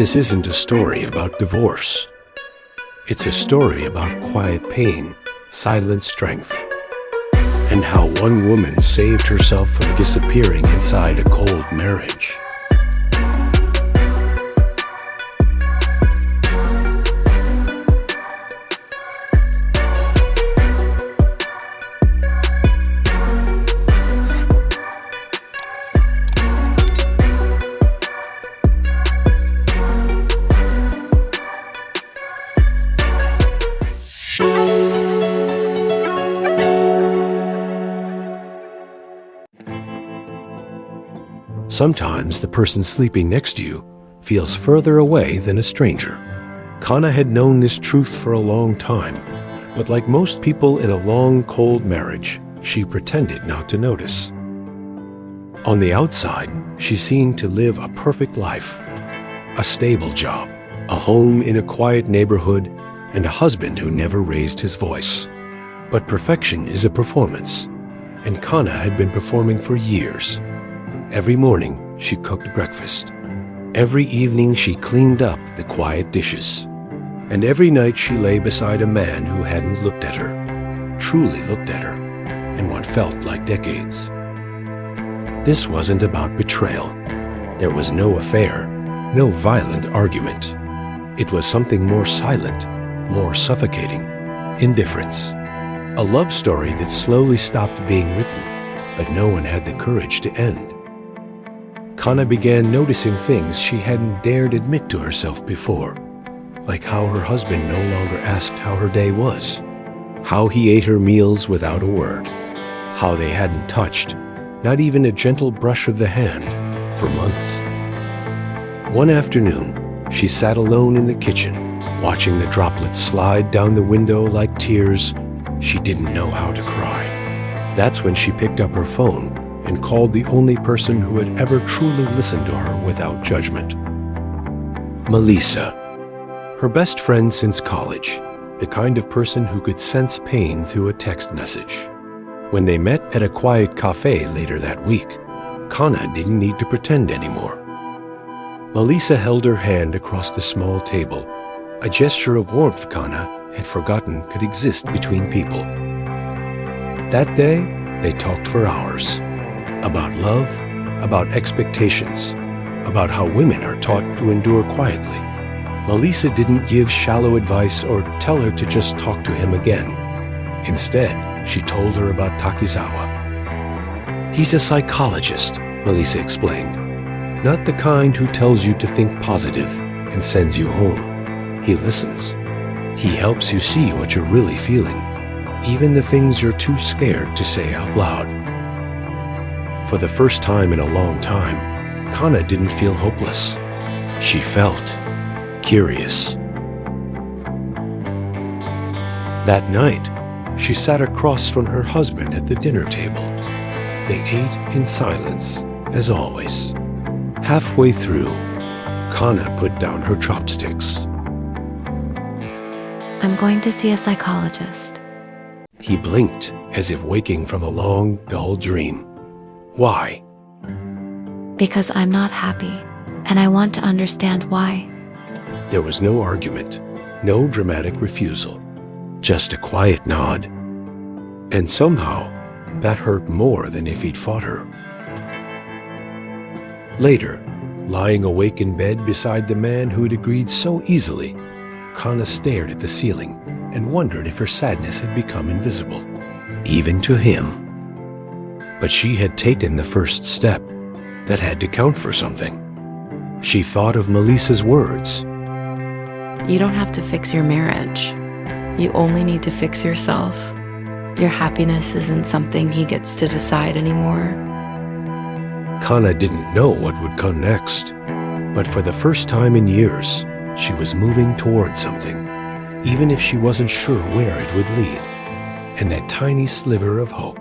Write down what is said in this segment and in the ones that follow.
This isn't a story about divorce. It's a story about quiet pain, silent strength, and how one woman saved herself from disappearing inside a cold marriage. Sometimes the person sleeping next to you feels further away than a stranger. Kana had known this truth for a long time, but like most people in a long, cold marriage, she pretended not to notice. On the outside, she seemed to live a perfect life, a stable job, a home in a quiet neighborhood, and a husband who never raised his voice. But perfection is a performance, and Kana had been performing for years. Every morning, she cooked breakfast. Every evening, she cleaned up the quiet dishes. And every night, she lay beside a man who hadn't looked at her, truly looked at her, in what felt like decades. This wasn't about betrayal. There was no affair, no violent argument. It was something more silent, more suffocating, indifference. A love story that slowly stopped being written, but no one had the courage to end. Kana began noticing things she hadn't dared admit to herself before, like how her husband no longer asked how her day was, how he ate her meals without a word, how they hadn't touched, not even a gentle brush of the hand, for months. One afternoon, she sat alone in the kitchen, watching the droplets slide down the window like tears. She didn't know how to cry. That's when she picked up her phone and called the only person who had ever truly listened to her without judgment. Melissa, her best friend since college, the kind of person who could sense pain through a text message. When they met at a quiet cafe later that week, Kana didn't need to pretend anymore. Melissa held her hand across the small table, a gesture of warmth Kana had forgotten could exist between people. That day, they talked for hours. About love, about expectations, about how women are taught to endure quietly. Melissa didn't give shallow advice or tell her to just talk to him again. Instead, she told her about Takizawa. He's a psychologist, Melissa explained. Not the kind who tells you to think positive and sends you home. He listens. He helps you see what you're really feeling, even the things you're too scared to say out loud. For the first time in a long time, Kana didn't feel hopeless. She felt curious. That night, she sat across from her husband at the dinner table. They ate in silence, as always. Halfway through, Kana put down her chopsticks. I'm going to see a psychologist. He blinked, as if waking from a long, dull dream. Why? Because I'm not happy, and I want to understand why. There was no argument, no dramatic refusal, just a quiet nod. And somehow, that hurt more than if he'd fought her. Later, lying awake in bed beside the man who had agreed so easily, Kana stared at the ceiling and wondered if her sadness had become invisible, even to him. But she had taken the first step that had to count for something. She thought of Melissa's words. You don't have to fix your marriage. You only need to fix yourself. Your happiness isn't something he gets to decide anymore. Kana didn't know what would come next, but for the first time in years, she was moving toward something, even if she wasn't sure where it would lead. And that tiny sliver of hope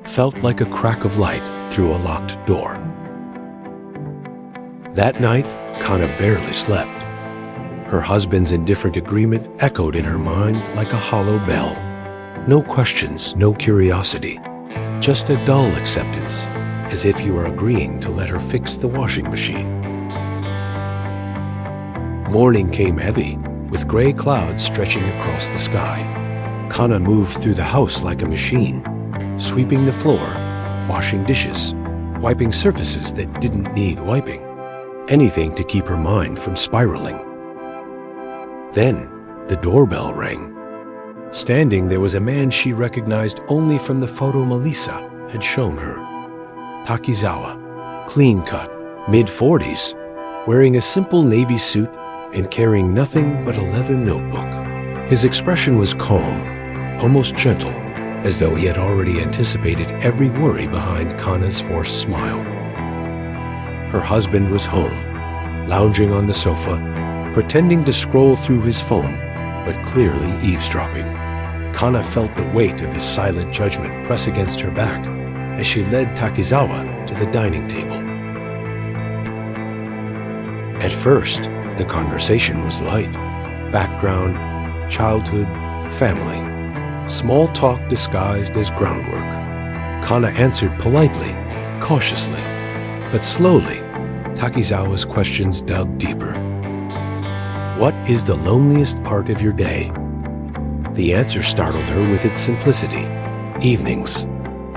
felt like a crack of light through a locked door. That night, Kana barely slept. Her husband's indifferent agreement echoed in her mind like a hollow bell. No questions, no curiosity, just a dull acceptance, as if he were agreeing to let her fix the washing machine. Morning came heavy, with gray clouds stretching across the sky. Kana moved through the house like a machine, sweeping the floor, washing dishes, wiping surfaces that didn't need wiping. Anything to keep her mind from spiraling. Then, the doorbell rang. Standing there was a man she recognized only from the photo Melissa had shown her. Takizawa, clean-cut, mid-40s, wearing a simple navy suit and carrying nothing but a leather notebook. His expression was calm, almost gentle, as though he had already anticipated every worry behind Kana's forced smile. Her husband was home, lounging on the sofa, pretending to scroll through his phone, but clearly eavesdropping. Kana felt the weight of his silent judgment press against her back as she led Takizawa to the dining table. At first, the conversation was light. Background, childhood, family. Small talk disguised as groundwork. Kana answered politely, cautiously. But slowly, Takizawa's questions dug deeper. What is the loneliest part of your day? The answer startled her with its simplicity. Evenings.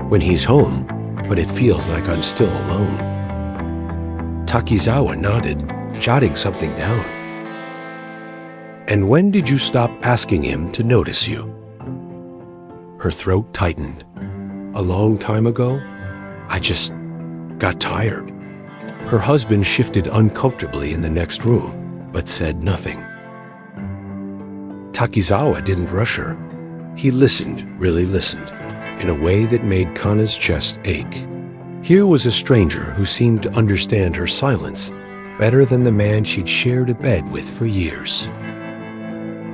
When he's home, but it feels like I'm still alone. Takizawa nodded, jotting something down. And when did you stop asking him to notice you? Her throat tightened. A long time ago, I just got tired. Her husband shifted uncomfortably in the next room, but said nothing. Takizawa didn't rush her. He listened, really listened, in a way that made Kana's chest ache. Here was a stranger who seemed to understand her silence better than the man she'd shared a bed with for years.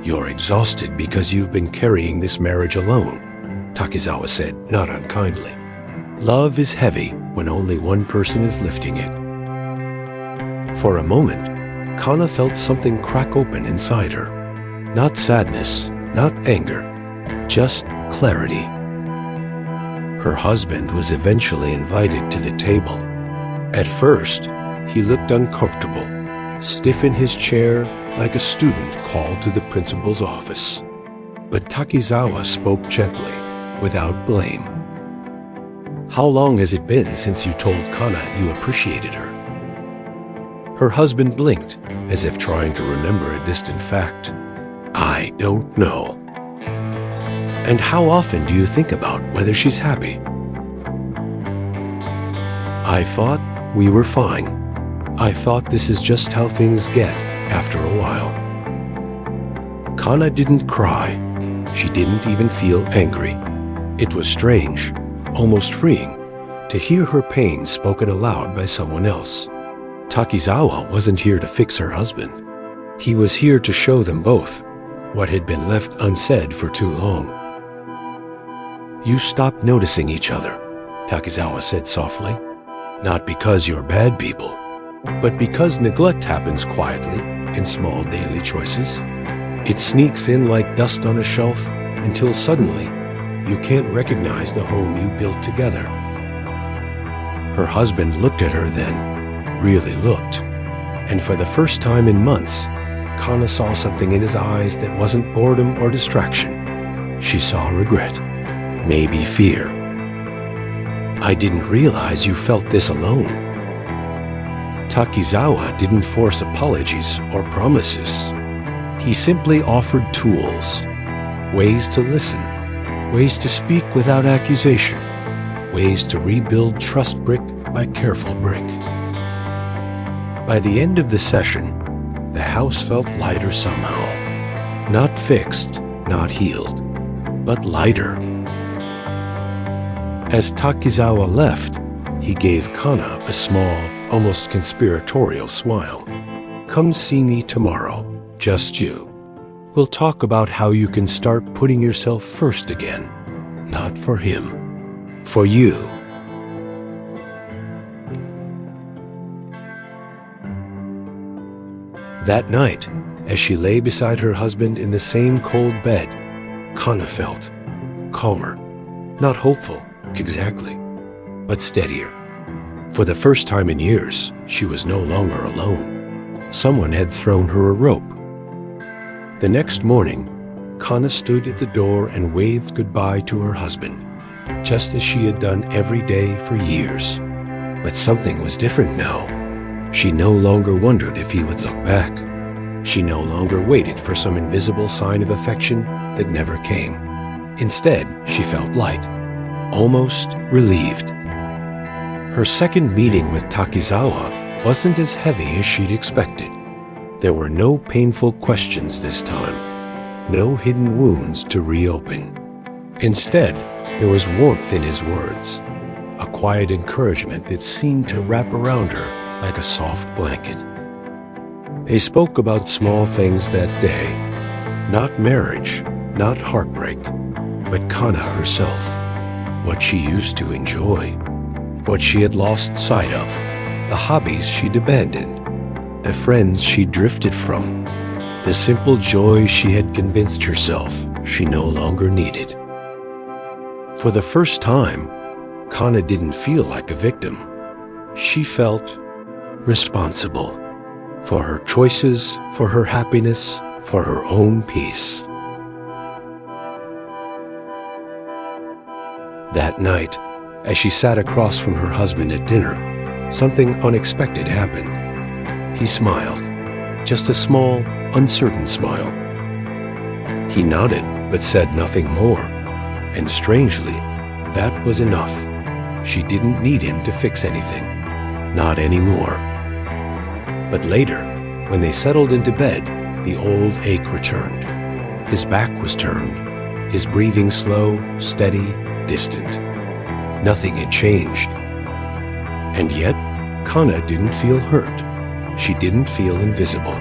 You're exhausted because you've been carrying this marriage alone, Takizawa said, not unkindly. Love is heavy when only one person is lifting it. For a moment, Kana felt something crack open inside her. Not sadness, not anger, just clarity. Her husband was eventually invited to the table. At first, he looked uncomfortable, stiff in his chair like a student called to the principal's office. But Takizawa spoke gently, without blame. How long has it been since you told Kana you appreciated her? Her husband blinked, as if trying to remember a distant fact. I don't know. And how often do you think about whether she's happy? I thought we were fine. I thought this is just how things get after a while. Kana didn't cry. She didn't even feel angry. It was strange, almost freeing, to hear her pain spoken aloud by someone else. Takizawa wasn't here to fix her husband. He was here to show them both what had been left unsaid for too long. You stopped noticing each other, Takizawa said softly. Not because you're bad people, but because neglect happens quietly in small daily choices. It sneaks in like dust on a shelf until suddenly you can't recognize the home you built together. Her husband looked at her then, really looked, and for the first time in months, Kana saw something in his eyes that wasn't boredom or distraction. She saw regret, maybe fear. I didn't realize you felt this alone. Takizawa didn't force apologies or promises. He simply offered tools, ways to listen, ways to speak without accusation, ways to rebuild trust brick by careful brick. By the end of the session, the house felt lighter somehow. Not fixed, not healed, but lighter. As Takizawa left, he gave Kana a small, almost conspiratorial smile. Come see me tomorrow, just you. We'll talk about how you can start putting yourself first again. Not for him, for you. That night, as she lay beside her husband in the same cold bed, Kana felt calmer, not hopeful, exactly, but steadier. For the first time in years, she was no longer alone. Someone had thrown her a rope. The next morning, Kana stood at the door and waved goodbye to her husband, just as she had done every day for years. But something was different now. She no longer wondered if he would look back. She no longer waited for some invisible sign of affection that never came. Instead, she felt light, almost relieved. Her second meeting with Takizawa wasn't as heavy as she'd expected. There were no painful questions this time, no hidden wounds to reopen. Instead, there was warmth in his words, a quiet encouragement that seemed to wrap around her like a soft blanket. They spoke about small things that day, not marriage, not heartbreak, but Kana herself, what she used to enjoy, what she had lost sight of, the hobbies she'd abandoned, the friends she drifted from, the simple joy she had convinced herself she no longer needed. For the first time, Kana didn't feel like a victim. She felt responsible for her choices, for her happiness, for her own peace. That night, as she sat across from her husband at dinner, something unexpected happened. He smiled, just a small, uncertain smile. He nodded, but said nothing more. And strangely, that was enough. She didn't need him to fix anything. Not anymore. But later, when they settled into bed, the old ache returned. His back was turned, his breathing slow, steady, distant. Nothing had changed. And yet, Kana didn't feel hurt. She didn't feel invisible.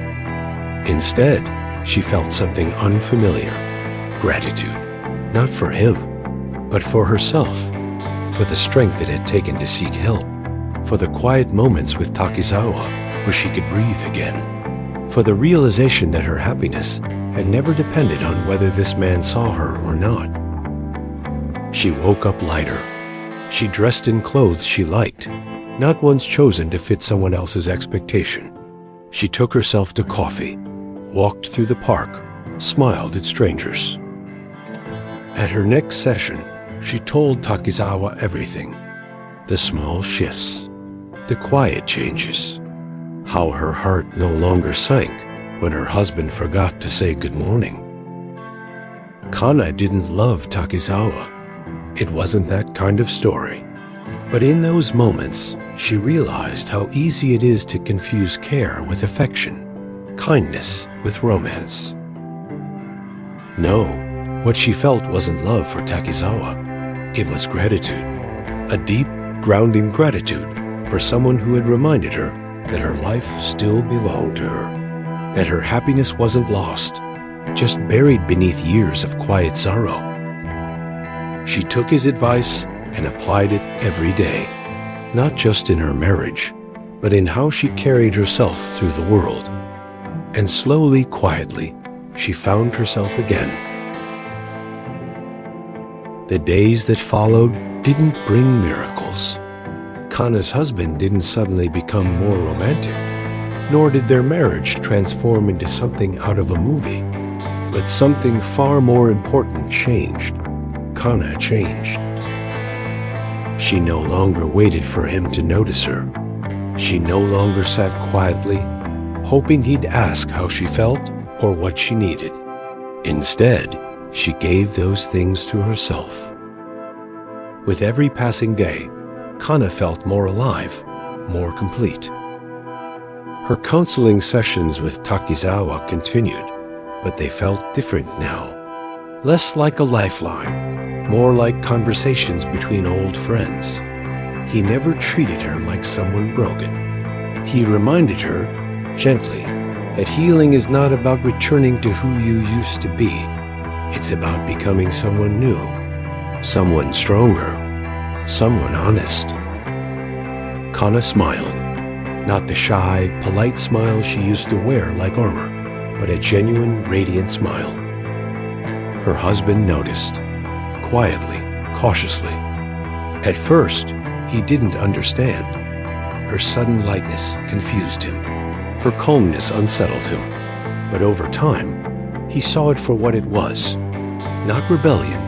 Instead, she felt something unfamiliar. Gratitude. Not for him, but for herself. For the strength it had taken to seek help. For the quiet moments with Takizawa where she could breathe again. For the realization that her happiness had never depended on whether this man saw her or not. She woke up lighter. She dressed in clothes she liked, not ones chosen to fit someone else's expectation. She took herself to coffee, walked through the park, smiled at strangers. At her next session, she told Takizawa everything. The small shifts, the quiet changes, how her heart no longer sank when her husband forgot to say good morning. Kana didn't love Takizawa. It wasn't that kind of story. But in those moments, she realized how easy it is to confuse care with affection, kindness with romance. No, what she felt wasn't love for Takizawa. It was gratitude. A deep, grounding gratitude for someone who had reminded her that her life still belonged to her, that her happiness wasn't lost, just buried beneath years of quiet sorrow. She took his advice and applied it every day, not just in her marriage, but in how she carried herself through the world. And slowly, quietly, she found herself again. The days that followed didn't bring miracles. Kana's husband didn't suddenly become more romantic, nor did their marriage transform into something out of a movie. But something far more important changed. Kana changed. She no longer waited for him to notice her. She no longer sat quietly, hoping he'd ask how she felt or what she needed. Instead, she gave those things to herself. With every passing day, Kana felt more alive, more complete. Her counseling sessions with Takizawa continued, but they felt different now. Less like a lifeline, more like conversations between old friends. He never treated her like someone broken. He reminded her, gently, that healing is not about returning to who you used to be. It's about becoming someone new, someone stronger, someone honest. Kana smiled, not the shy, polite smile she used to wear like armor, but a genuine, radiant smile. Her husband noticed, quietly, cautiously. At first, he didn't understand. Her sudden lightness confused him. Her calmness unsettled him, but over time, he saw it for what it was. Not rebellion,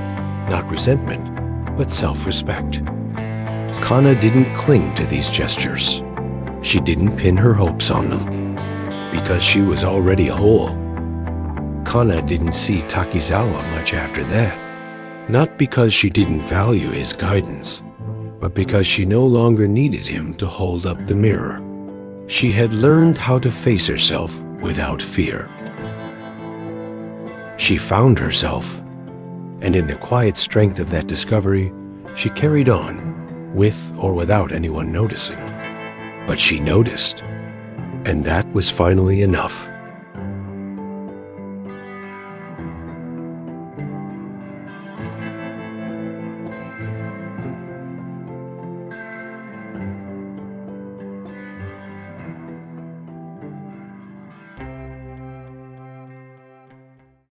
not resentment, but self-respect. Kana didn't cling to these gestures. She didn't pin her hopes on them, because she was already whole. Kana didn't see Takizawa much after that, not because she didn't value his guidance, but because she no longer needed him to hold up the mirror. She had learned how to face herself without fear. She found herself, and in the quiet strength of that discovery, she carried on, with or without anyone noticing. But she noticed, and that was finally enough.